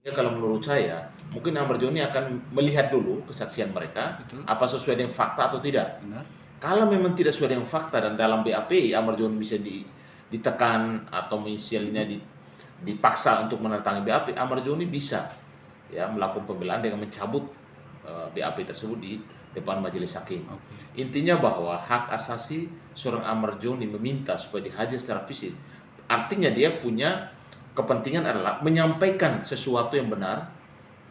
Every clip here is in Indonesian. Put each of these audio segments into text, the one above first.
Ya, kalau menurut saya, mungkin Amar Joni akan melihat dulu kesaksian mereka, Betul. apa sesuai dengan fakta atau tidak. Benar. Kalau memang tidak sesuai dengan fakta dan dalam BAP Amar Joni bisa ditekan atau misalnya dipaksa untuk menandatangani BAP, Amar Joni bisa ya melakukan pembelaan dengan mencabut BAP tersebut di depan majelis hakim. Oke. Intinya bahwa hak asasi seorang Amar Joni meminta supaya dihadir secara fisik. Artinya dia punya kepentingan adalah menyampaikan sesuatu yang benar,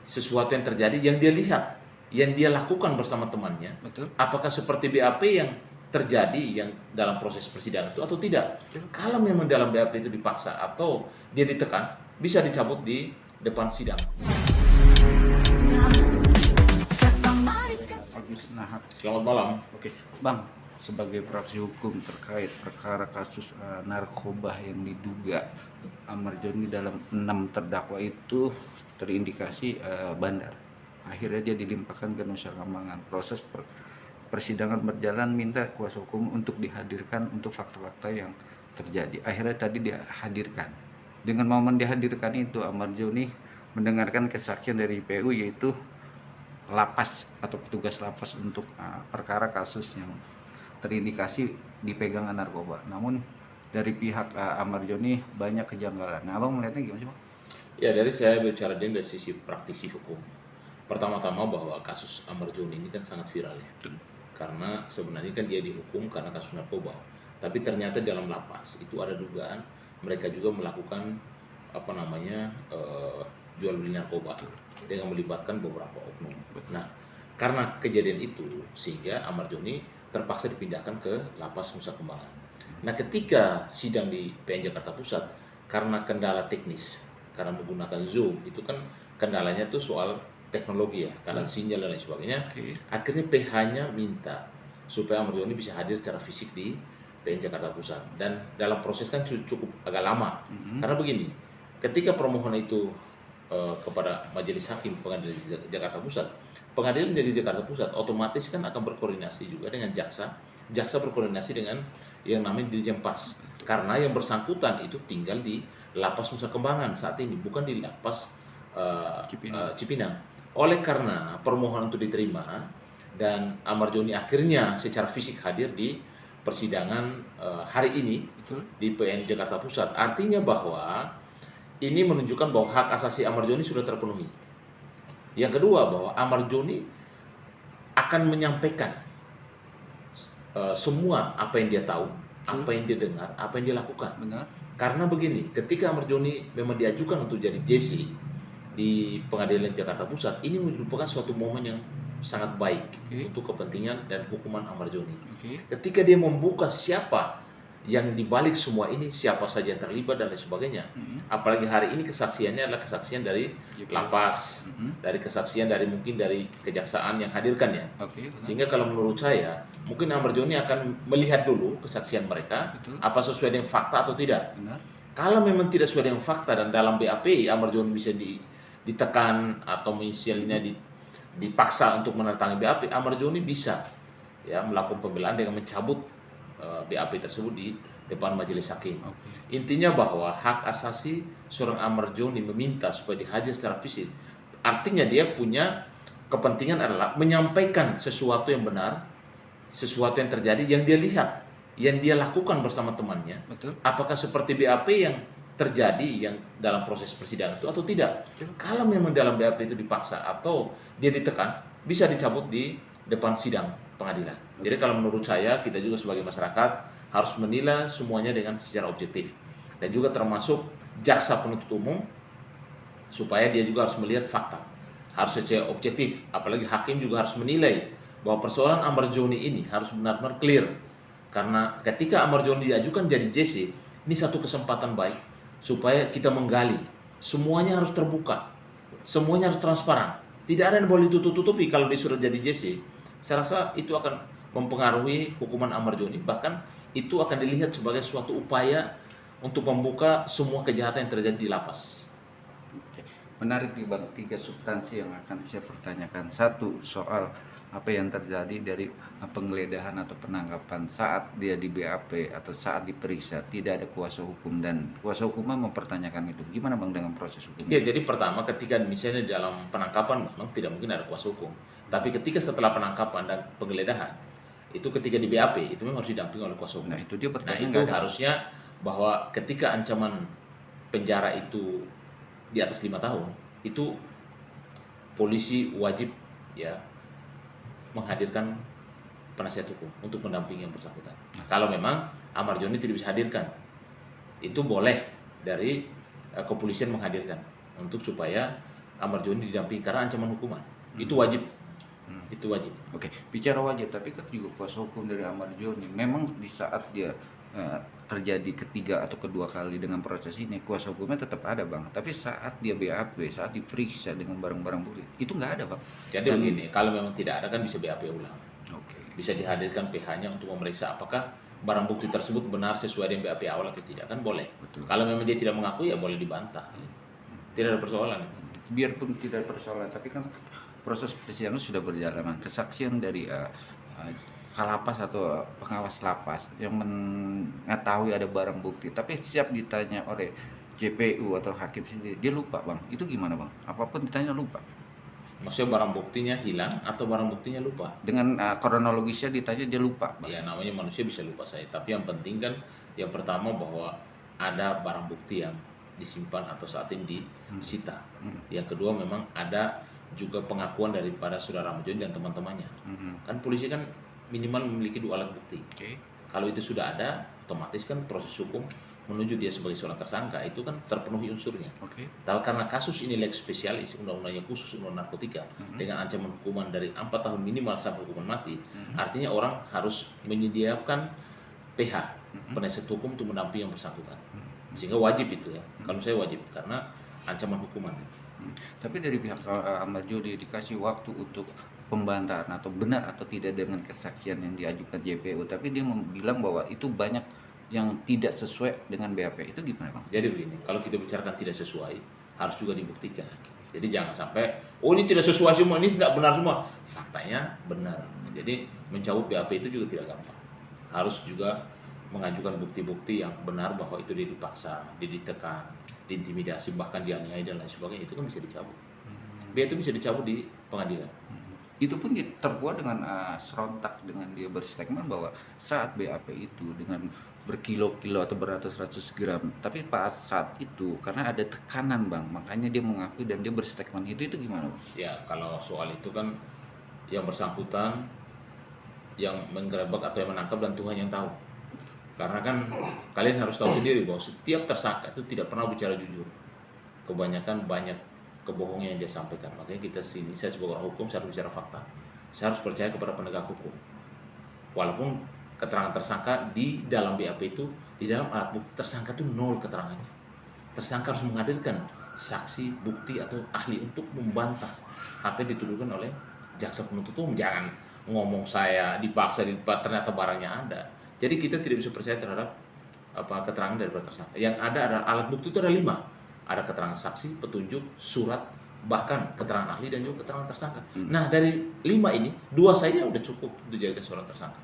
sesuatu yang terjadi yang dia lihat, yang dia lakukan bersama temannya. Betul. Apakah seperti BAP yang terjadi yang dalam proses persidangan itu atau tidak? Kalau memang dalam BAP itu dipaksa atau dia ditekan, bisa dicabut di depan sidang. Agus Nahak. Selamat malam. Oke, Bang, sebagai praktisi hukum terkait perkara kasus narkoba yang diduga Amar Joni dalam 6 terdakwa itu terindikasi bandar. Akhirnya dia dilimpahkan ke Nusa Kambangan. Proses persidangan berjalan, minta kuasa hukum untuk dihadirkan untuk fakta-fakta yang terjadi. Akhirnya tadi dia hadirkan. Dengan momen dihadirkan itu, Amar Joni mendengarkan kesaksian dari PU, yaitu lapas atau petugas lapas untuk perkara kasus yang terindikasi dipegang narkoba. Namun dari pihak Amar Joni banyak kejanggalan. Nah, Abang melihatnya gimana sih, Bang? Ya, dari saya bicara dari sisi praktisi hukum. Pertama-tama bahwa kasus Amar Joni ini kan sangat viral ya. Karena sebenarnya kan dia dihukum karena kasus narkoba. Tapi ternyata dalam lapas itu ada dugaan mereka juga melakukan jual beli narkoba dengan melibatkan beberapa oknum. Nah, karena kejadian itu sehingga Amar Joni terpaksa dipindahkan ke lapas Nusa Kambangan. Nah, ketika sidang di PN Jakarta Pusat, karena kendala teknis, karena menggunakan Zoom, itu kan kendalanya tuh soal teknologi ya, karena sinyal dan lain sebagainya. Oke. Akhirnya PH-nya minta supaya Amar Joni bisa hadir secara fisik di PN Jakarta Pusat. Dan dalam proses kan cukup agak lama. Karena begini, ketika permohonan itu kepada Majelis Hakim Pengadilan Jakarta Pusat, Pengadilan Negeri Jakarta Pusat otomatis kan akan berkoordinasi juga dengan jaksa, jaksa berkoordinasi dengan yang namanya Dirjen Pas, karena yang bersangkutan itu tinggal di Lapas Nusa Kambangan saat ini, bukan di Lapas Cipinang. Oleh karena permohonan itu diterima dan Amar Joni akhirnya secara fisik hadir di persidangan hari ini. Betul. Di PN Jakarta Pusat, artinya bahwa ini menunjukkan bahwa hak asasi Amar Joni sudah terpenuhi. Yang kedua, bahwa Amar Joni akan menyampaikan semua apa yang dia tahu, apa yang dia dengar, apa yang dia lakukan. Benar. Karena begini, ketika Amar Joni memang diajukan untuk jadi JC di Pengadilan Jakarta Pusat, ini merupakan suatu momen yang sangat baik untuk kepentingan dan hukuman Amar Joni. Ketika dia membuka siapa yang dibalik semua ini, siapa saja yang terlibat dan lain sebagainya. Apalagi hari ini kesaksiannya adalah kesaksian dari lapas, dari kesaksian dari mungkin dari kejaksaan yang hadirkan ya. Sehingga kalau menurut saya, mungkin Amar Joni akan melihat dulu kesaksian mereka, apa sesuai dengan fakta atau tidak. Benar. Kalau memang tidak sesuai dengan fakta dan dalam BAP Amar Joni bisa ditekan atau misalnya dipaksa untuk menandatangani BAP, Amar Joni bisa ya melakukan pembelaan dengan mencabut BAP tersebut di depan majelis hakim. Intinya bahwa hak asasi seorang Amar Joni meminta supaya dihadir secara fisik. Artinya dia punya kepentingan adalah menyampaikan sesuatu yang benar, sesuatu yang terjadi yang dia lihat, yang dia lakukan bersama temannya. Betul. Apakah seperti BAP yang terjadi yang dalam proses persidangan itu atau tidak? Kalau memang dalam BAP itu dipaksa atau dia ditekan, bisa dicabut di depan sidang pengadilan. Jadi kalau menurut saya, kita juga sebagai masyarakat harus menilai semuanya dengan secara objektif. Dan juga termasuk jaksa penuntut umum, supaya dia juga harus melihat fakta. Harus secara objektif, apalagi hakim juga harus menilai bahwa persoalan Amar Joni ini harus benar-benar clear. Karena ketika Amar Joni diajukan jadi JC, ini satu kesempatan baik supaya kita menggali. Semuanya harus terbuka, semuanya harus transparan. Tidak ada yang boleh ditutup-tutupi kalau disuruh jadi JC. Saya rasa itu akan mempengaruhi hukuman Amar Joni. Bahkan itu akan dilihat sebagai suatu upaya untuk membuka semua kejahatan yang terjadi di lapas. Menarik nih Bang, 3 substansi yang akan saya pertanyakan. Satu, soal apa yang terjadi dari penggeledahan atau penangkapan saat dia di BAP atau saat diperiksa tidak ada kuasa hukum, dan kuasa hukumnya mempertanyakan itu. Gimana Bang dengan proses Ya, hukumnya? jadi pertama ketika misalnya dalam penangkapan memang tidak mungkin ada kuasa hukum. Tapi ketika setelah penangkapan dan penggeledahan, itu ketika di BAP itu memang harus didampingi oleh kuasa hukum. Nah itu dia Nah, bertanya itu nggak ada. harusnya bahwa ketika ancaman penjara itu di atas 5 tahun, itu polisi wajib ya menghadirkan penasihat hukum untuk mendampingi yang bersangkutan. Kalau memang Ahmad Joni tidak bisa hadirkan, itu boleh dari kepolisian menghadirkan untuk supaya Ahmad Joni didampingi karena ancaman hukuman. Itu wajib. Itu wajib. Oke, bicara wajib, tapi kan juga kuasa hukum dari Ahmad Joni memang di saat dia terjadi ketiga atau kedua kali dengan proses ini, kuasa hukumnya tetap ada Bang. Tapi saat dia BAP, saat diperiksa dengan barang-barang bukti, itu nggak ada Bang. Jadi Dan- begini, kalau memang tidak ada kan bisa BAP ulang. Oke. Bisa dihadirkan PH-nya untuk memeriksa apakah barang bukti tersebut benar sesuai dengan BAP awal atau tidak, kan boleh. Betul. Kalau memang dia tidak mengaku ya boleh dibantah. Tidak ada persoalan. Biarpun tidak persoalan, tapi kan proses persidangan sudah berjalan. Kesaksian dari kalapas atau pengawas lapas yang mengetahui ada barang bukti, tapi siap ditanya oleh JPU atau hakim sendiri, dia lupa Bang. Itu gimana Bang? Apapun ditanya lupa. Maksudnya barang buktinya hilang atau barang buktinya lupa? Dengan kronologisnya ditanya dia lupa Bang. Ya namanya manusia bisa lupa saya. Tapi yang penting kan yang pertama bahwa ada barang bukti yang disimpan atau saat ini disita. Yang kedua memang ada juga pengakuan daripada saudara Ahmad Joni dan teman-temannya. Kan polisi kan minimal memiliki 2 alat bukti. Oke. Kalau itu sudah ada, otomatis kan proses hukum menuju dia sebagai seorang tersangka itu kan terpenuhi unsurnya. Oke. Tapi karena kasus ini lex spesialis, undang-undangnya khusus undang narkotika dengan ancaman hukuman dari 4 tahun minimal sampai hukuman mati, artinya orang harus menyediakan PH, penasihat hukum untuk mendampingi yang bersangkutan. Sehingga wajib itu ya. Kalau saya wajib karena ancaman hukuman. Tapi dari pihak Ahmad Joni dikasih waktu untuk pembantahan atau benar atau tidak dengan kesaksian yang diajukan JPU, tapi dia bilang bahwa itu banyak yang tidak sesuai dengan BAP. Itu gimana Bang? Jadi begini, kalau kita bicarakan tidak sesuai, harus juga dibuktikan. Jadi jangan sampai, oh ini tidak sesuai semua, ini tidak benar semua. Faktanya benar. Jadi mencabut BAP itu juga tidak gampang. Harus juga mengajukan bukti-bukti yang benar bahwa itu dia dipaksa, dia ditekan, diintimidasi, bahkan dianiaya dan lain sebagainya. Itu kan bisa dicabut. BAP itu bisa dicabut di pengadilan. Itu pun terkuat dengan serontak dengan dia berstatement bahwa saat BAP itu dengan berkilo-kilo atau beratus-ratus gram, tapi pas saat itu karena ada tekanan Bang, makanya dia mengakui dan dia berstatement itu gimana Bang? Ya kalau soal itu kan yang bersangkutan yang menggerebek atau yang menangkap dan Tuhan yang tahu. Karena kan kalian harus tahu sendiri bahwa setiap tersangka itu tidak pernah bicara jujur. Kebanyakan banyak kebohongan yang dia sampaikan. Makanya kita sini, saya sebagai orang hukum, saya harus bicara fakta. Saya harus percaya kepada penegak hukum. Walaupun keterangan tersangka di dalam BAP itu, di dalam alat bukti tersangka itu nol keterangannya. Tersangka harus menghadirkan saksi, bukti atau ahli untuk membantah apa yang dituduhkan oleh jaksa penuntut umum. Jangan ngomong saya dipaksa, ternyata barangnya ada. Jadi kita tidak bisa percaya terhadap keterangan dari tersangka. Yang ada adalah alat bukti itu ada 5. Ada keterangan saksi, petunjuk, surat, bahkan keterangan ahli dan juga keterangan tersangka. Nah dari 5 ini 2 saja udah cukup untuk jadi seorang tersangka.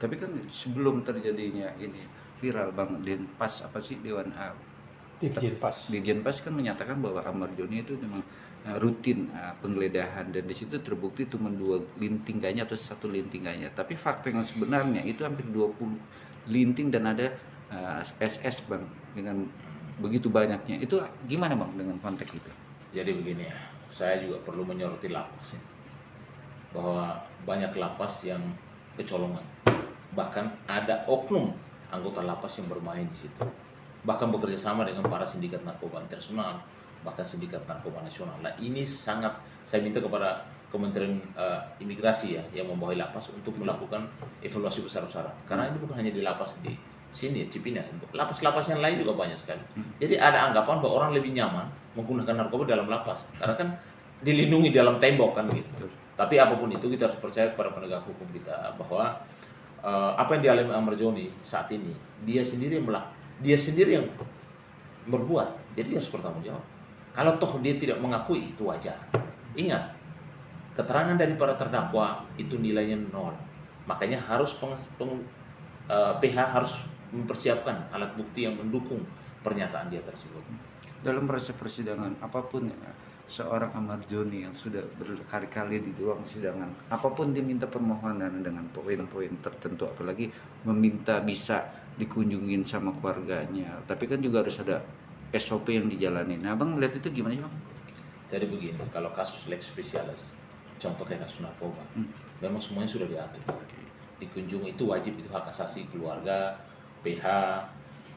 Tapi kan sebelum terjadinya ini viral Bang, Denpas apa sih Dewan Dirjen Pas kan menyatakan bahwa Ahmad Joni itu memang rutin penggeledahan, dan di situ terbukti cuma 2 lintingannya atau 1 lintingannya. Tapi fakta yang sebenarnya itu hampir 20 linting dan ada SS Bang dengan begitu banyaknya. Itu gimana Bang dengan konteks itu? Jadi begini ya, saya juga perlu menyoroti lapas ya. Bahwa banyak lapas yang kecolongan. Bahkan ada oknum anggota lapas yang bermain di situ. Bahkan bekerja sama dengan para sindikat narkoba internasional, bahkan sindikat narkoba nasional. Nah ini sangat, saya minta kepada Kementerian Imigrasi ya, yang membawahi lapas untuk melakukan evaluasi besar-besaran. Karena ini bukan hanya di lapas di sini ya, Cipinang, lapas-lapas yang lain juga banyak sekali. Jadi ada anggapan bahwa orang lebih nyaman menggunakan narkoba dalam lapas, karena kan dilindungi dalam tembok kan gitu. Tapi apapun itu kita harus percaya kepada penegak hukum kita bahwa apa yang dialami Ahmad Joni saat ini dia sendiri yang berbuat, jadi dia harus bertanggung jawab. Kalau toh dia tidak mengakui, itu wajar. Ingat, keterangan dari para terdakwa itu nilainya 0. Makanya harus PH harus mempersiapkan alat bukti yang mendukung pernyataan dia tersebut. Dalam proses persidangan apapun ya, seorang Ahmad Joni yang sudah berkali-kali di ruang sidangan, apapun diminta permohonan dengan poin-poin tertentu, apalagi meminta bisa dikunjungin sama keluarganya, tapi kan juga harus ada SOP yang dijalani. Nah, Abang melihat itu gimana sih, Bang? Jadi begini, kalau kasus lex specialis, contoh kayak kasus narkoba, memang semuanya sudah diatur. Dikunjungi itu wajib, itu hak asasi keluarga, PH,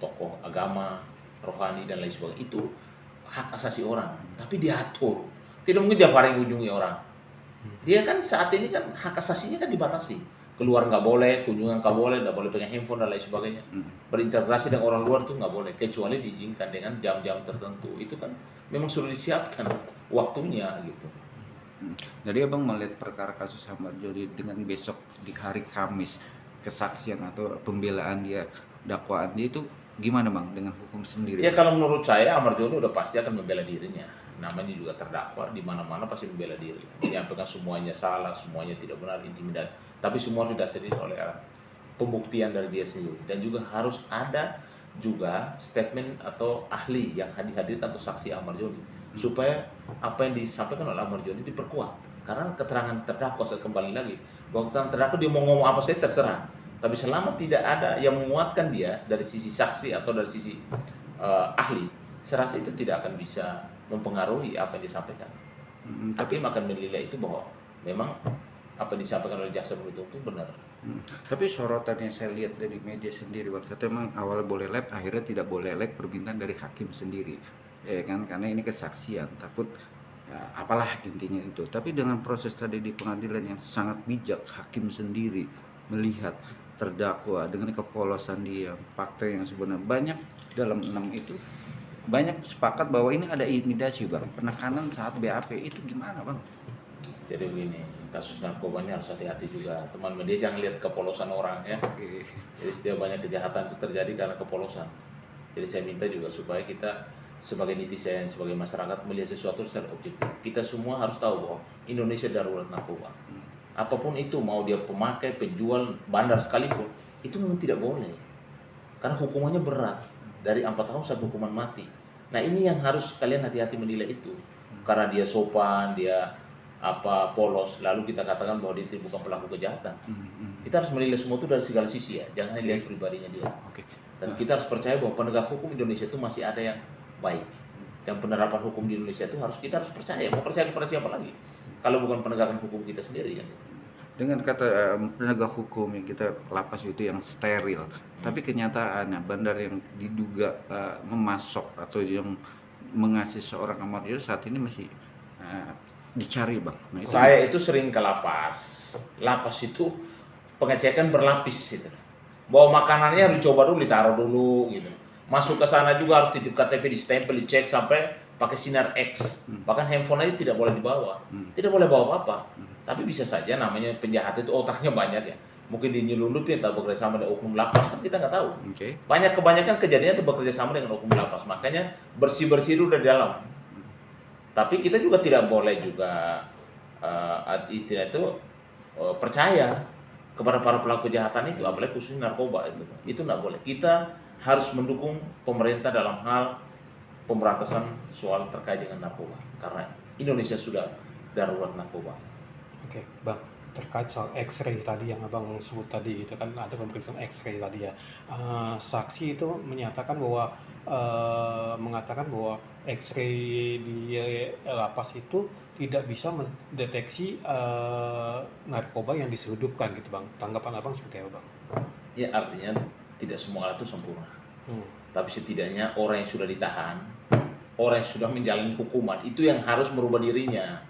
tokoh agama, rohani dan lain sebagainya. Itu hak asasi orang, tapi diatur. Tidak mungkin tiap hari mengunjungi orang. Dia kan saat ini kan hak asasinya kan dibatasi. Keluar nggak boleh, kunjungan nggak boleh, nggak boleh pegang handphone dan lain sebagainya. Berintegrasi dengan orang luar tuh nggak boleh, kecuali diizinkan dengan jam-jam tertentu. Itu kan memang sudah disiapkan waktunya gitu. Jadi Abang melihat perkara kasus Ahmad Joni dengan besok di hari Kamis kesaksian atau pembelaan dia, dakwaan dia itu gimana, Bang, dengan hukum sendiri? Ya kalau menurut saya Ahmad Joni udah pasti akan membela dirinya. Namanya juga terdakwa, di mana-mana pasti membela diri. Menyampaikan semuanya salah, semuanya tidak benar, intimidasi. Tapi semua didasari oleh pembuktian dari dia sendiri. Dan juga harus ada juga statement atau ahli yang dihadirkan atau saksi Ahmad Joni, supaya apa yang disampaikan oleh Ahmad Joni diperkuat. Karena keterangan terdakwa, saya kembali lagi, bahwa keterangan terdakwa dia mau ngomong apa saja terserah. Tapi selama tidak ada yang menguatkan dia dari sisi saksi atau dari sisi ahli, saya rasa itu tidak akan bisa mempengaruhi apa yang disampaikan. Hakim akan menilai itu bahwa memang apa yang disampaikan oleh jaksa penuntut itu benar. Tapi sorotan yang saya lihat dari media sendiri, waktu itu memang awal boleh lab, akhirnya tidak boleh lab, permintaan dari hakim sendiri, ya kan, karena ini kesaksian, takut ya, apalah intinya itu. Tapi dengan proses tadi di pengadilan yang sangat bijak, hakim sendiri melihat terdakwa dengan kepolosan dia, fakta yang sebenarnya banyak dalam 6 itu, banyak sepakat bahwa ini ada intimidasi, Bang, penekanan saat BAP itu gimana, Bang? Jadi begini, kasus narkobanya harus hati-hati juga, teman media, jangan lihat kepolosan orang ya. Jadi setiap banyak kejahatan itu terjadi karena kepolosan. Jadi saya minta juga supaya kita sebagai netizen, sebagai masyarakat melihat sesuatu secara objektif. Kita semua harus tahu bahwa Indonesia darurat narkoba. Apapun itu, mau dia pemakai, penjual, bandar sekalipun, itu memang tidak boleh. Karena hukumannya berat, dari 4 tahun sampai hukuman mati. Nah ini yang harus kalian hati-hati menilai itu. Karena dia sopan, dia polos, lalu kita katakan bahwa dia bukan pelaku kejahatan. Kita harus menilai semua itu dari segala sisi ya, jangan lihat pribadinya dia. Dan kita harus percaya bahwa penegak hukum Indonesia itu masih ada yang baik. Dan penerapan hukum di Indonesia itu kita harus percaya. Mau percaya kepada siapa lagi? Kalau bukan penegakan hukum kita sendiri kan. Dengan kata penegak hukum yang kita lapas itu yang steril, tapi kenyataannya bandar yang diduga memasok atau yang mengasih seorang Ahmad Joni saat ini masih dicari, Bang. Nah, saya itu sering ke lapas. Lapas itu pengecekan berlapis gitu. Bawa makanannya harus dicoba dulu, ditaruh dulu gitu. Masuk ke sana juga harus titip KTP, distempel, dicek sampai pakai sinar X. Bahkan handphone aja tidak boleh dibawa. Tidak boleh bawa apa-apa. Tapi bisa saja namanya penjahat itu otaknya banyak ya. Mungkin dinyelundupin atau bekerja sama dengan oknum lapas, kan kita nggak tahu. Kebanyakan kejadian itu bekerja sama dengan oknum lapas. Makanya bersih-bersih dulu dari dalam. Tapi kita juga tidak boleh juga istilah itu percaya kepada para pelaku kejahatan itu, apalagi khususnya narkoba itu. Itu nggak boleh. Kita harus mendukung pemerintah dalam hal pemberantasan soal terkait dengan narkoba. Karena Indonesia sudah darurat narkoba. Oke, Bang, terkait soal X-ray tadi yang Abang sebut tadi, itu kan ada pemeriksaan X-ray tadi ya. Saksi itu menyatakan bahwa mengatakan bahwa X-ray di lapas itu tidak bisa mendeteksi narkoba yang diselundupkan gitu, Bang. Tanggapan Abang seperti apa, Bang? Ya artinya tidak semua alat itu sempurna. Tapi setidaknya orang yang sudah ditahan, orang yang sudah menjalani hukuman, itu yang harus merubah dirinya.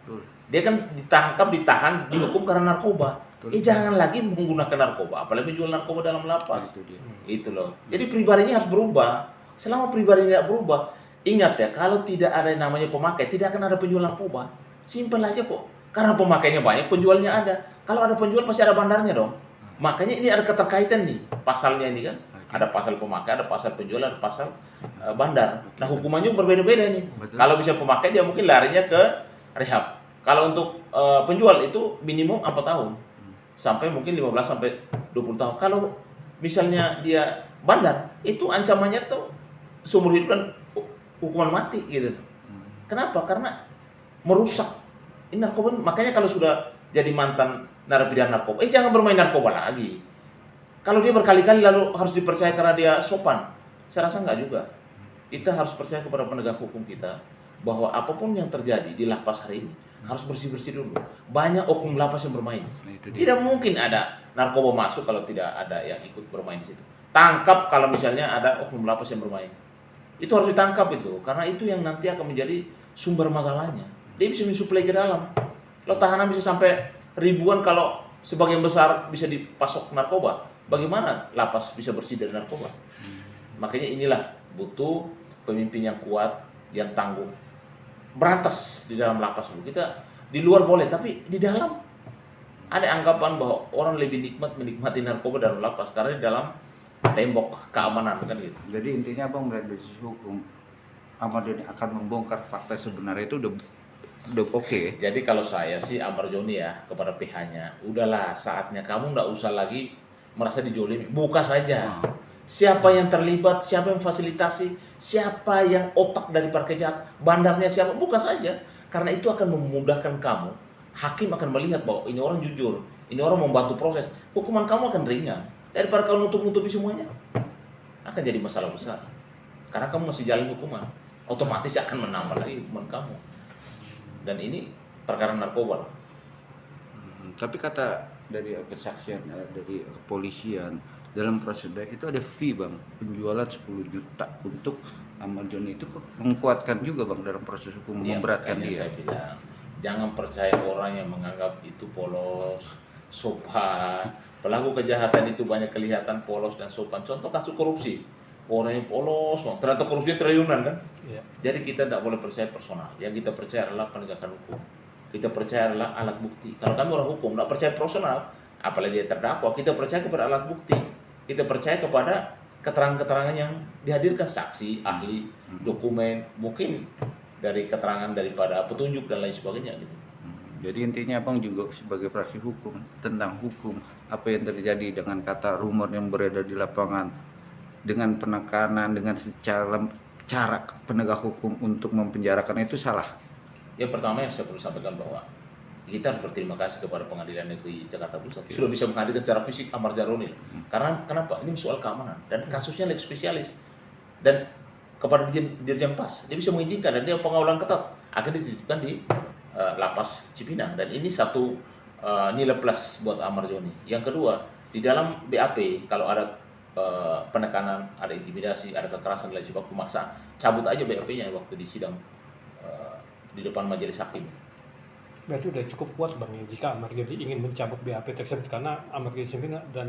Dia kan ditahan, dihukum karena narkoba. Jangan lagi menggunakan narkoba, apalagi menjual narkoba dalam lapas. Itu loh. Jadi pribadinya harus berubah. Selama pribadi tidak berubah, ingat ya, kalau tidak ada yang namanya pemakai, tidak akan ada penjual narkoba. Simpel aja kok. Karena pemakainya banyak, penjualnya ada. Kalau ada penjual pasti ada bandarnya dong. Makanya ini ada keterkaitan nih pasalnya ini kan. Ada pasal pemakai, ada pasal penjual, ada pasal bandar. Nah, hukumannya berbeda-beda nih. Betul. Kalau bisa pemakai dia mungkin larinya ke rehab. Kalau untuk penjual itu minimum 4 tahun. Sampai mungkin 15 sampai 20 tahun. Kalau misalnya dia bandar, itu ancamannya tuh seumur hidup dan hukuman mati gitu. Kenapa? Karena merusak ini narkoba. Makanya kalau sudah jadi mantan narapidana narkoba, jangan bermain narkoba lagi. Kalau dia berkali-kali lalu harus dipercaya karena dia sopan, saya rasa enggak juga. Kita harus percaya kepada penegak hukum kita bahwa apapun yang terjadi di lapas hari ini harus bersih-bersih dulu. Banyak oknum lapas yang bermain. Nah, itu dia. Tidak mungkin ada narkoba masuk kalau tidak ada yang ikut bermain di situ. Tangkap kalau misalnya ada oknum lapas yang bermain. Itu harus ditangkap itu, karena itu yang nanti akan menjadi sumber masalahnya. Dia bisa mensuplai ke dalam. Kalau tahanan bisa sampai ribuan, kalau sebagian besar bisa dipasok narkoba, bagaimana lapas bisa bersih dari narkoba? Makanya inilah butuh pemimpin yang kuat, yang tangguh. Berantas di dalam lapas dulu. Kita di luar boleh, tapi di dalam ada anggapan bahwa orang lebih nikmat menikmati narkoba dalam lapas karena di dalam tembok keamanan kan gitu. Jadi intinya Abang melihat dari sisi hukum, Ahmad Joni akan membongkar fakta sebenarnya itu udah oke. Jadi kalau saya sih Amar Joni ya kepada PH-nya, udahlah saatnya kamu nggak usah lagi merasa dijolimi, buka saja. Siapa yang terlibat, siapa yang fasilitasi, siapa yang otak dari para kejahat, bandarnya siapa, buka saja. Karena itu akan memudahkan kamu. Hakim akan melihat bahwa ini orang jujur, ini orang membantu proses. Hukuman kamu akan ringan. Daripada kau nutup-nutupi semuanya, akan jadi masalah besar. Karena kamu masih jalan hukuman, otomatis akan menambah lagi hukuman kamu. Dan ini perkara narkoba. Tapi kata dari kesaksian dari kepolisian, dalam proses itu ada fee Bang, penjualan 10 juta untuk Ahmad Joni. Itu menguatkan juga Bang dalam proses hukum, memberatkan Makanya dia. saya bilang, jangan percaya orang yang menganggap itu polos, sopan. Pelaku kejahatan itu banyak kelihatan polos dan sopan. Contoh kasus korupsi, orang yang polos, ternyata korupsi triliunan kan. Iya. Jadi kita tidak boleh percaya personal. Yang kita percaya adalah penegakan hukum. Kita percaya adalah alat bukti. Kalau kami orang hukum tidak percaya personal, apalagi dia terdakwa, kita percaya kepada alat bukti. Kita percaya kepada keterangan-keterangan yang dihadirkan, saksi, ahli, dokumen, mungkin dari keterangan daripada petunjuk dan lain sebagainya gitu. Jadi intinya Abang juga sebagai praktisi hukum, tentang hukum, apa yang terjadi dengan kata rumor yang beredar di lapangan, dengan penekanan, dengan secara cara penegak hukum untuk mempenjarakan itu salah. Yang pertama yang saya perlu sampaikan bahwa kita harus berterima kasih kepada Pengadilan Negeri Jakarta Pusat sudah bisa menghadirkan secara fisik Ahmad Joni. Karena kenapa? Ini soal keamanan dan kasusnya lagi spesialis. Dan kepada Dirjen Pas, dia bisa mengizinkan dan dia pengawalan ketat akan dititipkan di lapas Cipinang, dan ini satu nilai plus buat Ahmad Joni. Yang kedua, di dalam BAP kalau ada penekanan, ada intimidasi, ada kekerasan dan lain sebagainya, pemaksaan, cabut aja BAP-nya waktu di sidang di depan majelis hakim. Berarti udah cukup kuat Bang ya jika Ahmad Joni ingin mencabut BAP tersebut, karena Ahmad Joni dan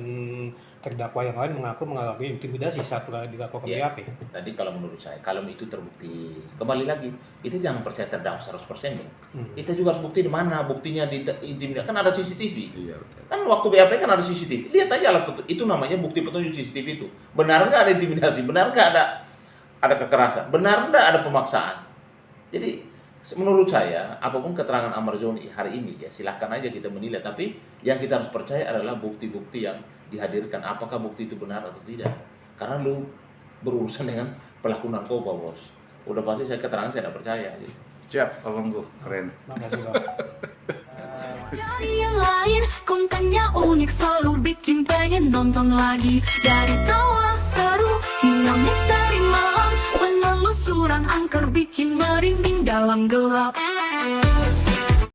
terdakwa yang lain mengaku mengalami intimidasi saat dilakukan BAP. Tadi kalau menurut saya, kalau itu terbukti, kembali lagi, kita jangan percaya terdakwa 100%. Kita juga harus bukti di mana buktinya di intimidasi. Kan ada CCTV. Iya. Kan waktu BAP kan ada CCTV. Lihat aja alat itu namanya bukti petunjuk CCTV itu. Benar nggak ada intimidasi? Benar nggak ada kekerasan? Benar nggak ada pemaksaan? Jadi menurut saya, apapun keterangan Ahmad Joni hari ini, ya silahkan aja kita menilai. Tapi yang kita harus percaya adalah bukti-bukti yang dihadirkan. Apakah bukti itu benar atau tidak? Karena lu berurusan dengan pelaku narkoba, bos. Udah pasti saya keterangan saya tidak percaya. Gitu. Siap, Abang Gu, keren. Makasih Bang. Dari yang lain, kontennya unik, selalu bikin pengen nonton lagi. Dari tawa seru hingga misteri malam, penelusuran angker bikin merinding dalam gelap.